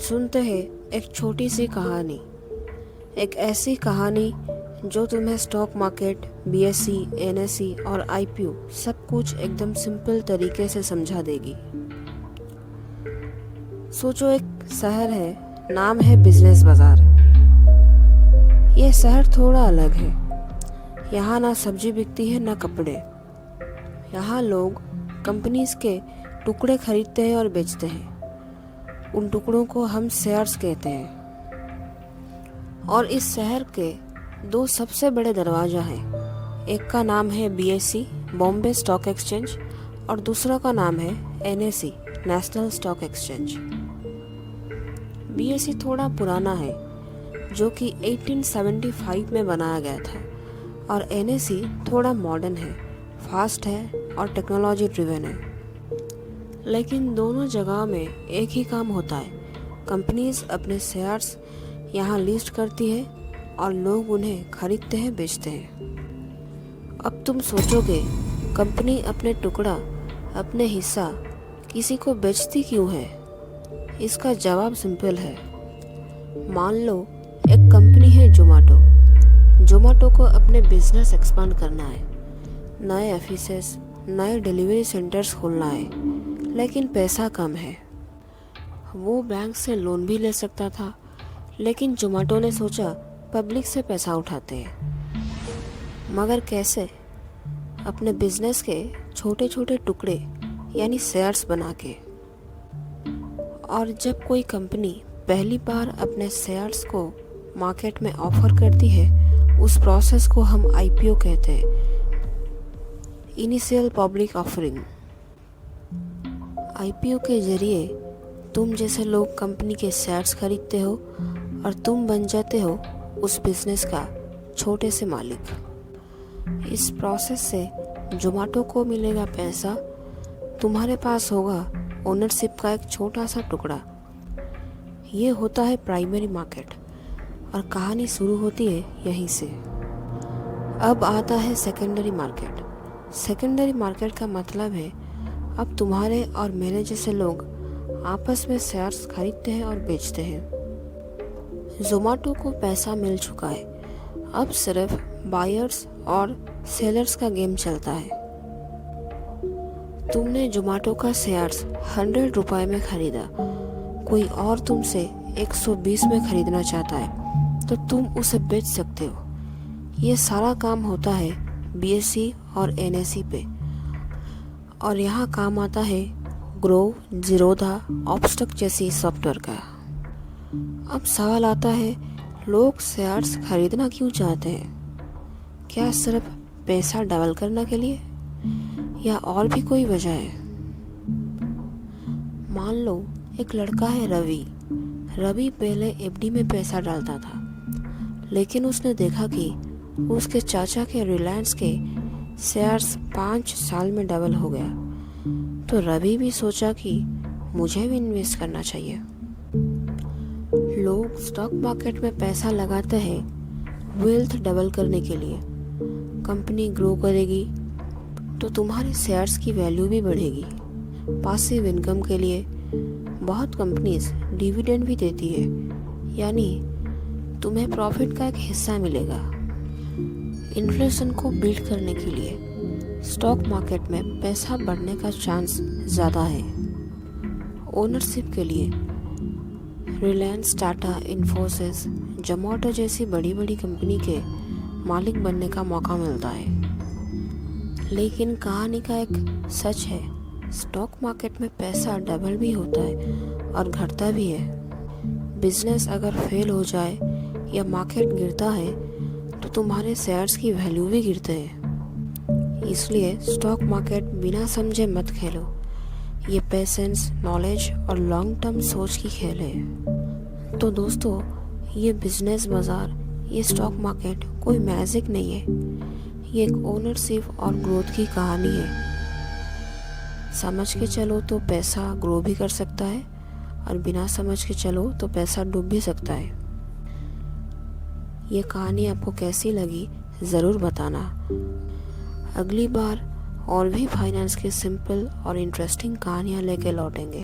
सुनते हैं एक छोटी सी कहानी, एक ऐसी कहानी जो तुम्हें स्टॉक मार्केट, बीएसई, एनएसई और आईपीओ सब कुछ एकदम सिंपल तरीके से समझा देगी। सोचो एक शहर है, नाम है बिजनेस बाजार। ये शहर थोड़ा अलग है। यहाँ ना सब्जी बिकती है ना कपड़े। यहाँ लोग कंपनीज के टुकड़े खरीदते हैं और बेचते हैं। उन टुकड़ों को हम शेयर्स कहते हैं। और इस शहर के दो सबसे बड़े दरवाजा हैं। एक का नाम है बीएसई, बॉम्बे स्टॉक एक्सचेंज, और दूसरा का नाम है NSE, national stock exchange. BSE थोड़ा पुराना है, जो कि 1875 में बनाया गया था, और एनएसई थोड़ा मॉडर्न है, फास्ट है और टेक्नोलॉजी ड्रिवन है। लेकिन दोनों जगह में एक ही काम होता है। कंपनीज अपने शेयर्स यहाँ लिस्ट करती है और लोग उन्हें खरीदते हैं, बेचते हैं। अब तुम सोचोगे, कंपनी अपने टुकड़ा, अपने हिस्सा किसी को बेचती क्यों है? इसका जवाब सिंपल है। मान लो एक कंपनी है जोमेटो को अपने बिजनेस एक्सपांड करना है। नए ऑफिसेस, नए डिलीवरी सेंटर्स खोलना है, लेकिन पैसा कम है। वो बैंक से लोन भी ले सकता था, लेकिन जोमेटो ने सोचा पब्लिक से पैसा उठाते हैं। मगर कैसे? अपने बिजनेस के छोटे छोटे टुकड़े यानी शेयर्स बना के। और जब कोई कंपनी पहली बार अपने शेयर्स को मार्केट में ऑफर करती है, उस प्रोसेस को हम आईपीओ कहते हैं, इनिशियल पब्लिक ऑफरिंग। आईपीओ के जरिए तुम जैसे लोग कंपनी के शेयर्स खरीदते हो और तुम बन जाते हो उस बिजनेस का छोटे से मालिक। इस प्रोसेस से जोमेटो को मिलेगा पैसा, तुम्हारे पास होगा ओनरशिप का एक छोटा सा टुकड़ा। ये होता है प्राइमरी मार्केट, और कहानी शुरू होती है यहीं से। अब आता है सेकेंडरी मार्केट। सेकेंडरी मार्केट का मतलब है अब तुम्हारे और मेरे जैसे लोग आपस में शेयर्स खरीदते हैं और बेचते हैं। जोमेटो को पैसा मिल चुका है, अब सिर्फ बायर्स और सेलर्स का गेम चलता है। तुमने जोमेटो का शेयर्स 100 रुपए में खरीदा, कोई और तुमसे 120 में खरीदना चाहता है तो तुम उसे बेच सकते हो। ये सारा काम होता है बीएसई और एनएसई पे। और यहाँ काम आता है ग्रो, जीरोधा, ऑप्स्टक जैसी सॉफ्टवेयर का। अब सवाल आता है, लोग शेयर्स खरीदना क्यों चाहते हैं? क्या सिर्फ पैसा डबल करने के लिए, या और भी कोई वजह है? मान लो एक लड़का है रवि पहले एफडी में पैसा डालता था, लेकिन उसने देखा कि उसके चाचा के रिलायंस के शेयर्स 5 साल में डबल हो गया। तो रवि भी सोचा कि मुझे भी इन्वेस्ट करना चाहिए। लोग स्टॉक मार्केट में पैसा लगाते हैं वेल्थ डबल करने के लिए। कंपनी ग्रो करेगी तो तुम्हारे शेयर्स की वैल्यू भी बढ़ेगी। पासिव इनकम के लिए बहुत कंपनीज डिविडेंड भी देती है, यानी तुम्हें प्रॉफिट का एक हिस्सा मिलेगा। इन्फ्लेशन को बीट करने के लिए स्टॉक मार्केट में पैसा बढ़ने का चांस ज़्यादा है। ओनरशिप के लिए रिलायंस, टाटा, इन्फोसिस, जोमेटो जैसी बड़ी बड़ी कंपनी के मालिक बनने का मौका मिलता है। लेकिन कहानी का एक सच है, स्टॉक मार्केट में पैसा डबल भी होता है और घटता भी है। बिजनेस अगर फेल हो जाए या मार्केट गिरता है तो तुम्हारे शेयर्स की वैल्यू भी गिरते हैं। इसलिए स्टॉक मार्केट बिना समझे मत खेलो। ये पेशेंस, नॉलेज और लॉन्ग टर्म सोच की खेल है। तो दोस्तों, ये बिजनेस बाजार, ये स्टॉक मार्केट कोई मैजिक नहीं है। ये एक ओनरशिप और ग्रोथ की कहानी है। समझ के चलो तो पैसा ग्रो भी कर सकता है, और बिना समझ के चलो तो पैसा डूब भी सकता है। ये कहानी आपको कैसी लगी ज़रूर बताना। अगली बार और भी फाइनेंस की सिंपल और इंटरेस्टिंग कहानियाँ लेके लौटेंगे।